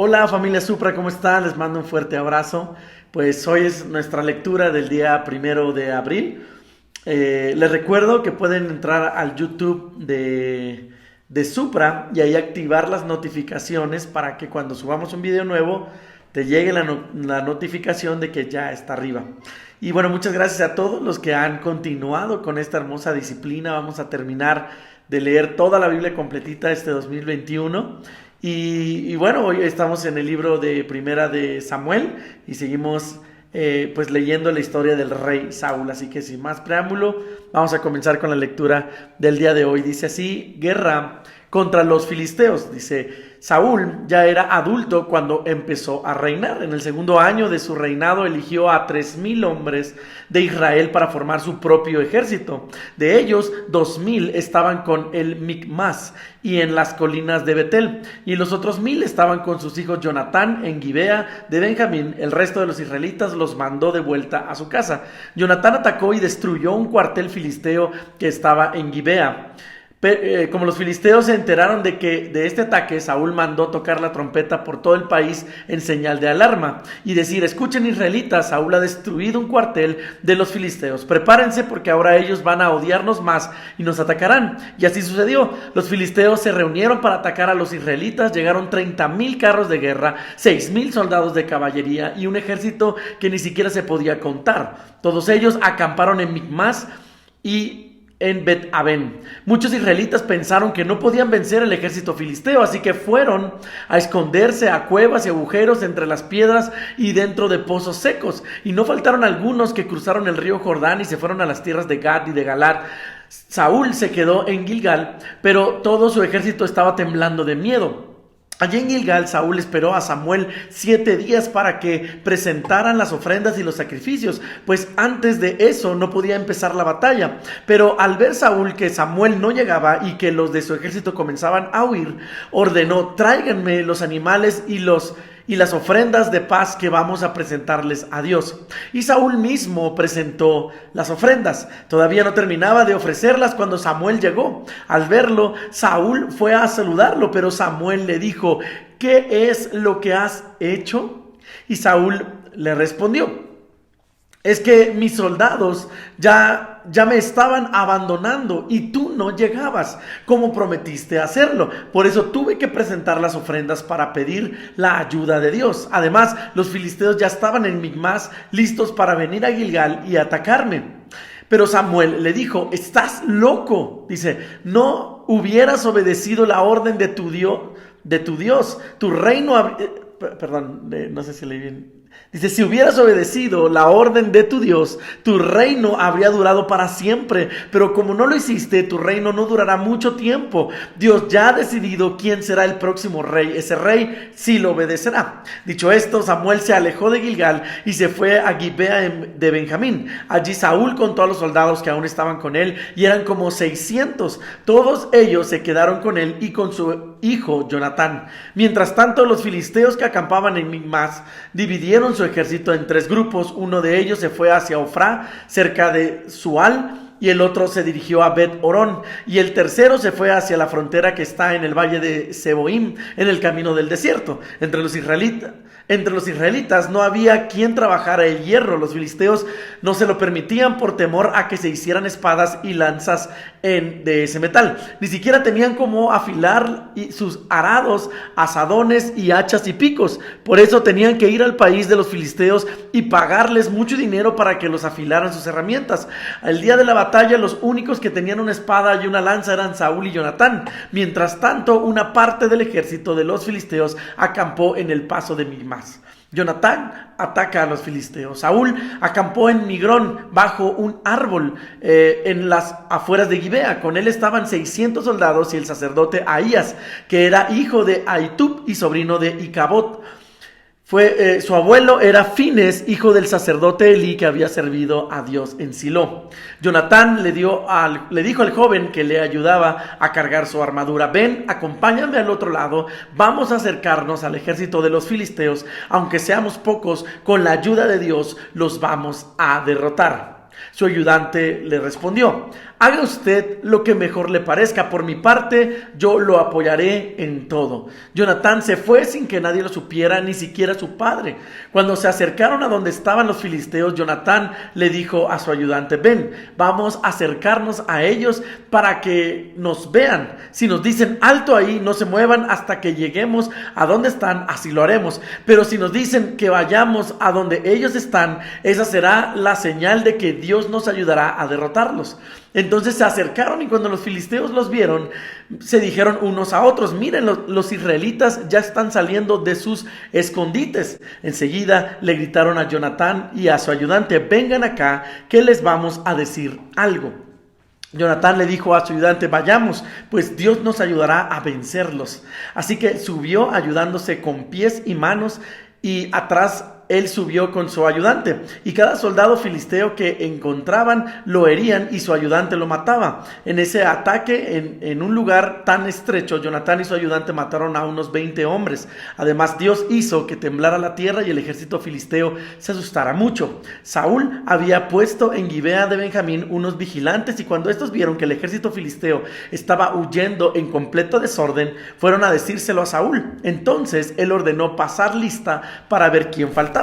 Hola familia Supra, ¿cómo están? Les mando un fuerte abrazo. Pues hoy es nuestra lectura del día 1 de abril. Les recuerdo que pueden entrar al YouTube de Supra y ahí activar las notificaciones para que cuando subamos un video nuevo te llegue la notificación de que ya está arriba. Y bueno, muchas gracias a todos los que han continuado con esta hermosa disciplina. Vamos a terminar de leer toda la Biblia completita este 2021. Y bueno, hoy estamos en el libro de Primera de Samuel y seguimos pues leyendo la historia del rey Saúl. Así que sin más preámbulo, vamos a comenzar con la lectura del día de hoy. Dice así: guerra contra los filisteos. Dice: Saúl ya era adulto cuando empezó a reinar. En el segundo año de su reinado eligió a 3,000 hombres de Israel para formar su propio ejército. De ellos, 2,000 estaban con el Micmas y en las colinas de Betel, y los otros 1,000 estaban con sus hijos Jonatán en Gibea de Benjamín. El resto de los israelitas los mandó de vuelta a su casa. Jonatán atacó y destruyó un cuartel filisteo que estaba en Gibea. Como los filisteos se enteraron de este ataque, Saúl mandó tocar la trompeta por todo el país en señal de alarma y decir: escuchen, israelitas, Saúl ha destruido un cuartel de los filisteos. Prepárense, porque ahora ellos van a odiarnos más y nos atacarán. Y así sucedió. Los filisteos se reunieron para atacar a los israelitas. Llegaron 30,000 carros de guerra, 6,000 soldados de caballería y un ejército que ni siquiera se podía contar. Todos ellos acamparon en Micmas y en Bet-Aven. Muchos israelitas pensaron que no podían vencer el ejército filisteo, así que fueron a esconderse a cuevas y agujeros entre las piedras y dentro de pozos secos. Y no faltaron algunos que cruzaron el río Jordán y se fueron a las tierras de Gad y de Galad. Saúl se quedó en Gilgal, pero todo su ejército estaba temblando de miedo. Allí en Gilgal, Saúl esperó a Samuel 7 días para que presentaran las ofrendas y los sacrificios, pues antes de eso no podía empezar la batalla. Pero al ver Saúl que Samuel no llegaba y que los de su ejército comenzaban a huir, ordenó: tráiganme los animales y las ofrendas de paz que vamos a presentarles a Dios. Y Saúl mismo presentó las ofrendas. Todavía no terminaba de ofrecerlas cuando Samuel llegó. Al verlo, Saúl fue a saludarlo, pero Samuel le dijo: ¿qué es lo que has hecho? Y Saúl le respondió: es que mis soldados ya me estaban abandonando y tú no llegabas como prometiste hacerlo. Por eso tuve que presentar las ofrendas para pedir la ayuda de Dios. Además, los filisteos ya estaban en Micmas, listos para venir a Gilgal y atacarme. Pero Samuel le dijo: estás loco. Dice: no hubieras obedecido la orden de tu Dios, tu reino no sé si leí bien. Dice: si hubieras obedecido la orden de tu Dios, tu reino habría durado para siempre. Pero como no lo hiciste, tu reino no durará mucho tiempo. Dios ya ha decidido quién será el próximo rey. Ese rey sí lo obedecerá. Dicho esto, Samuel se alejó de Gilgal y se fue a Gibea de Benjamín. Allí Saúl contó a los soldados que aún estaban con él, y eran como 600. Todos ellos se quedaron con él y con su hijo Jonatán. Mientras tanto, los filisteos que acampaban en Micmas dividieron su ejército en 3 grupos. Uno de ellos se fue hacia Ofrá, cerca de Sual, y el otro se dirigió a Bet-Orón, y el tercero se fue hacia la frontera que está en el valle de Seboim, en el camino del desierto. Entre los israelitas no había quien trabajara el hierro. Los filisteos no se lo permitían por temor a que se hicieran espadas y lanzas de ese metal. Ni siquiera tenían cómo afilar sus arados, asadones y hachas y picos. Por eso tenían que ir al país de los filisteos y pagarles mucho dinero para que los afilaran sus herramientas. Al día de la batalla, los únicos que tenían una espada y una lanza eran Saúl y Jonatán. Mientras tanto, una parte del ejército de los filisteos acampó en el paso de Micmas. Jonatán ataca a los filisteos. Saúl acampó en Migrón bajo un árbol en las afueras de Gibea. Con él estaban 600 soldados y el sacerdote Ahías, que era hijo de Ahitub y sobrino de Icabod. Su abuelo era Fines, hijo del sacerdote Elí, que había servido a Dios en Silo. Jonatán le dijo al joven que le ayudaba a cargar su armadura: ven, acompáñame al otro lado, vamos a acercarnos al ejército de los filisteos. Aunque seamos pocos, con la ayuda de Dios los vamos a derrotar. Su ayudante le respondió: Haga usted lo que mejor le parezca. Por mi parte, yo lo apoyaré en todo. Jonatán se fue sin que nadie lo supiera, ni siquiera su padre. Cuando se acercaron a donde estaban los filisteos, Jonatán le dijo a su ayudante: ven, vamos a acercarnos a ellos para que nos vean. Si nos dicen alto ahí, no se muevan hasta que lleguemos a donde están, así lo haremos. Pero si nos dicen que vayamos a donde ellos están, esa será la señal de que Dios nos ayudará a derrotarlos. Entonces se acercaron, y cuando los filisteos los vieron, se dijeron unos a otros: miren, los israelitas ya están saliendo de sus escondites. Enseguida le gritaron a Jonatán y a su ayudante: vengan acá, que les vamos a decir algo. Jonatán le dijo a su ayudante: vayamos, pues Dios nos ayudará a vencerlos. Así que subió ayudándose con pies y manos, y atrás él subió con su ayudante, y cada soldado filisteo que encontraban lo herían y su ayudante lo mataba. En ese ataque, en un lugar tan estrecho, Jonatán y su ayudante mataron a unos 20 hombres. Además, Dios hizo que temblara la tierra y el ejército filisteo se asustara mucho. Saúl había puesto en Gibea de Benjamín unos vigilantes, y cuando estos vieron que el ejército filisteo estaba huyendo en completo desorden, fueron a decírselo a Saúl. Entonces él ordenó pasar lista para ver quién faltaba.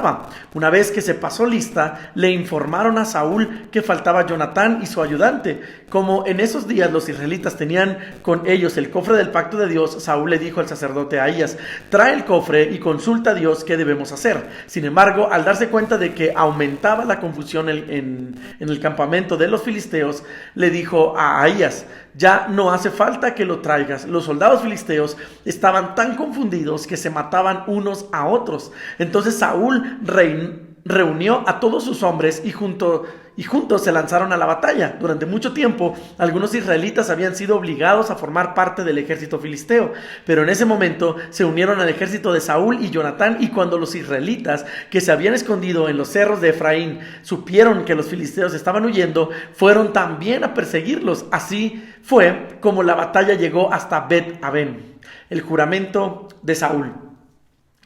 Una vez que se pasó lista, le informaron a Saúl que faltaba Jonatán y su ayudante. Como en esos días los israelitas tenían con ellos el cofre del pacto de Dios, Saúl le dijo al sacerdote Ahías: trae el cofre y consulta a Dios qué debemos hacer. Sin embargo, al darse cuenta de que aumentaba la confusión en el campamento de los filisteos, le dijo a Ahías: ya no hace falta que lo traigas. Los soldados filisteos estaban tan confundidos que se mataban unos a otros. Entonces Saúl reunió a todos sus hombres y juntos se lanzaron a la batalla. Durante mucho tiempo, algunos israelitas habían sido obligados a formar parte del ejército filisteo, pero en ese momento se unieron al ejército de Saúl y Jonatán, y cuando los israelitas que se habían escondido en los cerros de Efraín supieron que los filisteos estaban huyendo, fueron también a perseguirlos. Así fue como la batalla llegó hasta Bet-Aven. El juramento de Saúl.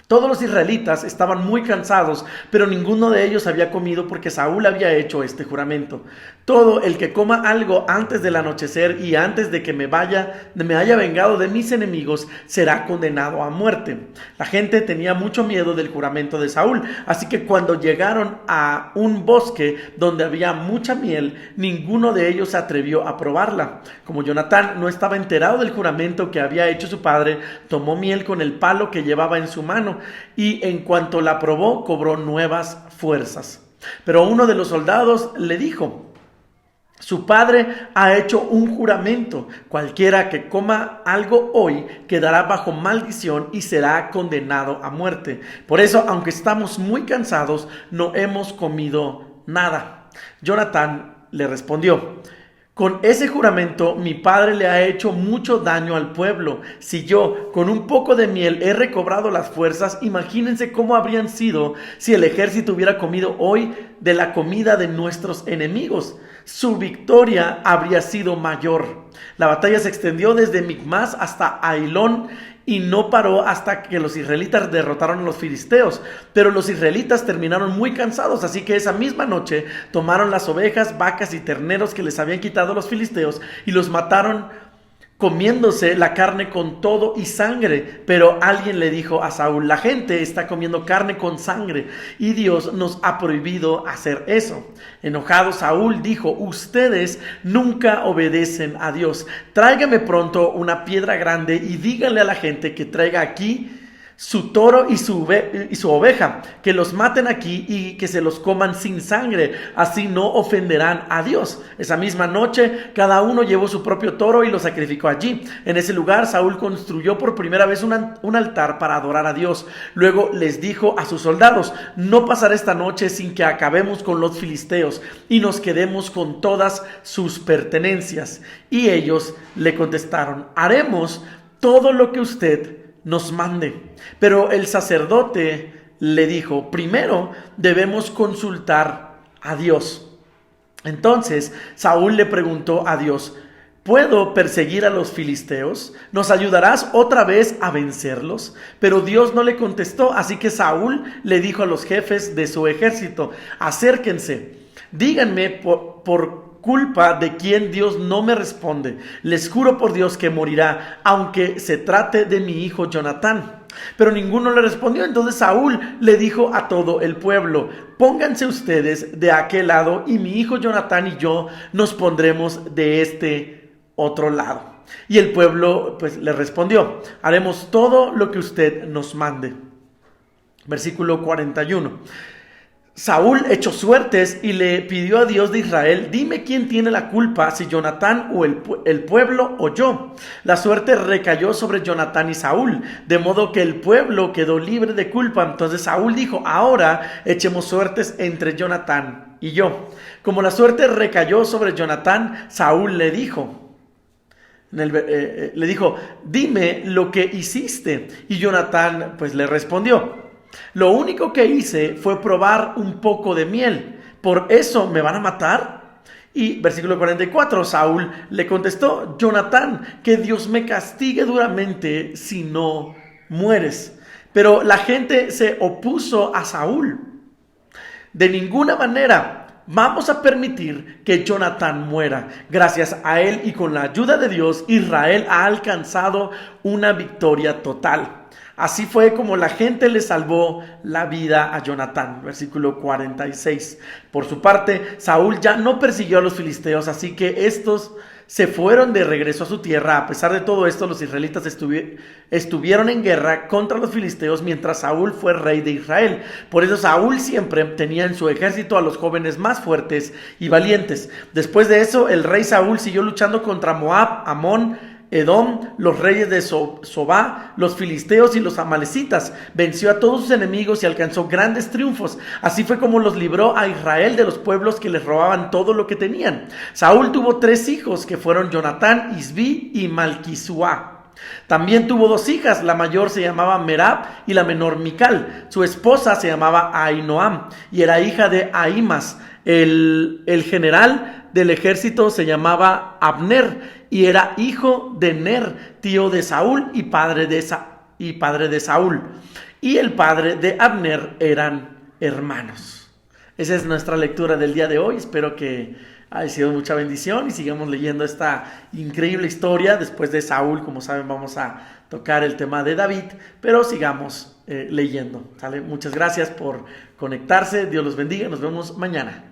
Todos los israelitas estaban muy cansados, pero ninguno de ellos había comido porque Saúl había hecho este juramento. Todo el que coma algo antes del anochecer y antes de que me haya vengado de mis enemigos será condenado a muerte. La gente tenía mucho miedo del juramento de Saúl, así que cuando llegaron a un bosque donde había mucha miel, ninguno de ellos se atrevió a probarla. Como Jonatán no estaba enterado del juramento que había hecho su padre, tomó miel con el palo que llevaba en su mano, y en cuanto la probó, cobró nuevas fuerzas. Pero uno de los soldados le dijo: su padre ha hecho un juramento. Cualquiera que coma algo hoy quedará bajo maldición y será condenado a muerte. Por eso, aunque estamos muy cansados, no hemos comido nada. Jonatán le respondió: con ese juramento mi padre le ha hecho mucho daño al pueblo. Si yo con un poco de miel he recobrado las fuerzas, imagínense cómo habrían sido si el ejército hubiera comido hoy de la comida de nuestros enemigos. Su victoria habría sido mayor. La batalla se extendió desde Micmas hasta Ailón y no paró hasta que los israelitas derrotaron a los filisteos. Pero los israelitas terminaron muy cansados, así que esa misma noche tomaron las ovejas, vacas y terneros que les habían quitado los filisteos y los mataron, comiéndose la carne con todo y sangre. Pero alguien le dijo a Saúl: la gente está comiendo carne con sangre y Dios nos ha prohibido hacer eso. Enojado, Saúl dijo: ustedes nunca obedecen a Dios. Tráigame pronto una piedra grande y díganle a la gente que traiga aquí su toro y su oveja, que los maten aquí y que se los coman sin sangre, así no ofenderán a Dios. Esa misma noche cada uno llevó su propio toro y lo sacrificó allí. En ese lugar Saúl construyó por primera vez un altar para adorar a Dios. Luego les dijo a sus soldados: no pasará esta noche sin que acabemos con los filisteos y nos quedemos con todas sus pertenencias. Y ellos le contestaron: haremos todo lo que usted nos mande. Pero el sacerdote le dijo: primero debemos consultar a Dios. Entonces Saúl le preguntó a Dios: ¿puedo perseguir a los filisteos? ¿Nos ayudarás otra vez a vencerlos? Pero Dios no le contestó, así que Saúl le dijo a los jefes de su ejército: acérquense, díganme por culpa de quien Dios no me responde. Les juro por Dios que morirá, aunque se trate de mi hijo Jonatán. Pero ninguno le respondió. Entonces Saúl le dijo a todo el pueblo: pónganse ustedes de aquel lado y mi hijo Jonatán y yo nos pondremos de este otro lado. Y el pueblo pues le respondió: haremos todo lo que usted nos mande. Versículo 41. Saúl echó suertes y le pidió a Dios de Israel: dime quién tiene la culpa, si Jonatán o el pueblo o yo. La suerte recayó sobre Jonatán y Saúl, de modo que el pueblo quedó libre de culpa. Entonces Saúl dijo: ahora echemos suertes entre Jonatán y yo. Como la suerte recayó sobre Jonatán, Saúl le dijo: dime lo que hiciste. Y Jonatán pues le respondió: lo único que hice fue probar un poco de miel. ¿Por eso me van a matar? Y versículo 44, Saúl le contestó: Jonatán, que Dios me castigue duramente si no mueres. Pero la gente se opuso a Saúl. De ninguna manera vamos a permitir que Jonatán muera. Gracias a él y con la ayuda de Dios, Israel ha alcanzado una victoria total. Así fue como la gente le salvó la vida a Jonatán. Versículo 46. Por su parte, Saúl ya no persiguió a los filisteos, así que estos se fueron de regreso a su tierra. A pesar de todo esto, los israelitas estuvieron en guerra contra los filisteos mientras Saúl fue rey de Israel. Por eso Saúl siempre tenía en su ejército a los jóvenes más fuertes y valientes. Después de eso, el rey Saúl siguió luchando contra Moab, Amón, Edom, los reyes de Sobá, los filisteos y los amalecitas. Venció a todos sus enemigos y alcanzó grandes triunfos. Así fue como los libró a Israel de los pueblos que les robaban todo lo que tenían. Saúl tuvo 3 hijos, que fueron Jonatán, Isbi y Malquisúa. También tuvo 2 hijas, la mayor se llamaba Merab y la menor Mical. Su esposa se llamaba Ahinoam y era hija de Ahimas. El general del ejército se llamaba Abner y era hijo de Ner, tío de Saúl y padre de Saúl. Y el padre de Abner eran hermanos. Esa es nuestra lectura del día de hoy. Espero que haya sido mucha bendición y sigamos leyendo esta increíble historia. Después de Saúl, como saben, vamos a tocar el tema de David, pero sigamos leyendo. ¿Sale? Muchas gracias por conectarse. Dios los bendiga. Nos vemos mañana.